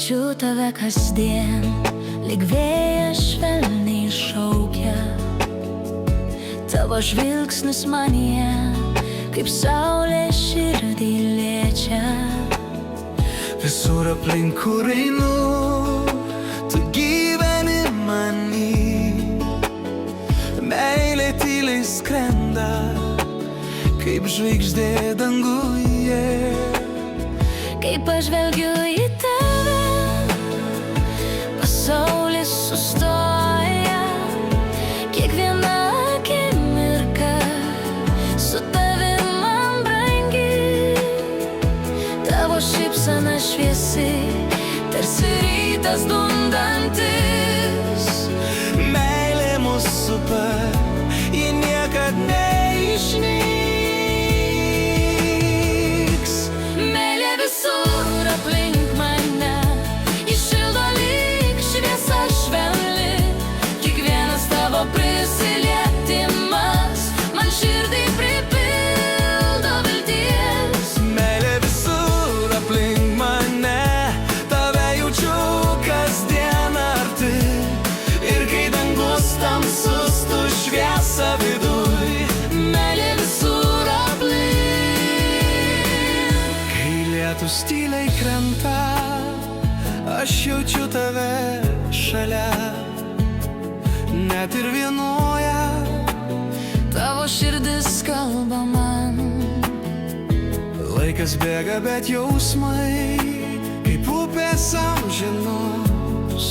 jaučiu tave kasdien, lyg vėjas švelniai šaukia. Tavo žvilgsnis manyje, kaip saulė širdį liečia. Visur aplink, kur einu, tu gyveni many. Meilė tyliai skrenda, kaip žvaigždė danguje. Kai pažvelgiu į tave, pasaulis sustoja. Kiekviena akimirka su tavim man brangi. Tavo šypsena šviesi, tarsi rytas dundantis. Meilė mus supa, ji niekad neišnyks. Aplink mane, ji šildo lyg šviesa švelni. Kiekvienas tavo prisilietimas man širdį pripildo vilties. Meilė visur aplink mane, tave jaučiu kasdien arti. Ir kai dangus tamsus, tu šviesa viduj. Meilė visur aplink. Lietus tyliai krenta, aš jaučiu tave šalia. Net ir vienoje tavo širdis kalba man. Laikas bėga, bet jausmai kaip upės amžinos.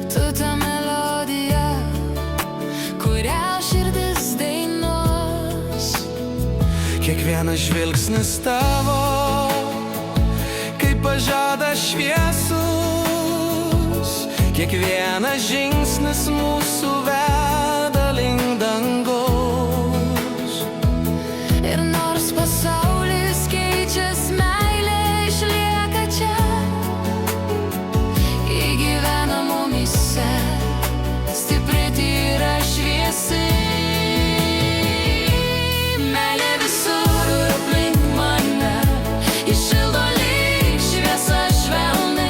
Tu ta melodija, kurią širdis dainuos. Kiekvienas žvilgsnis tavo, kaip pažada šviesus. Kiekvienas žingsnis mūsų veda link dangaus. Ir nors pasaulis keičias, meilė išlieka čia. Ji gyvena mumyse, stipri, tyra, šviesi. Meilė visur aplink mane, ji šildo lyg šviesa švelni.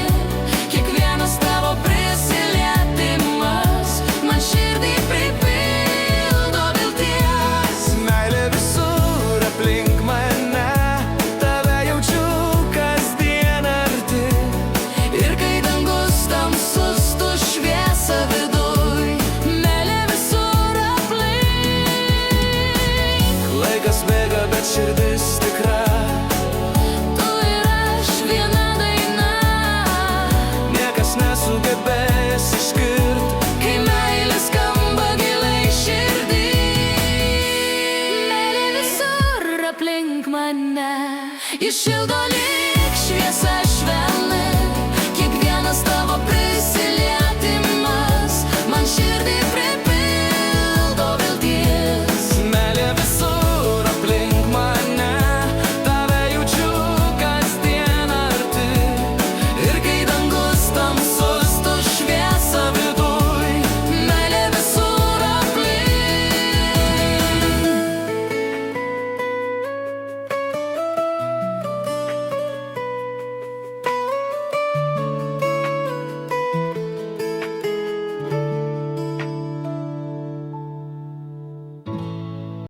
Kiekvienas tavo prisilietimas man širdį pripildo vilties. Meilė visur aplink mane, tave jaučiu kasdien arti. Ir kai dangus tamsus, tu šviesa viduj. Meilė visur aplink. Laikas bėga, bet širdis tikra. Tu ir aš viena daina. Niekas nesugebės išskirt. Kai meilė skamba giliai širdį. Meilė visur aplink mane, ji šildo lyg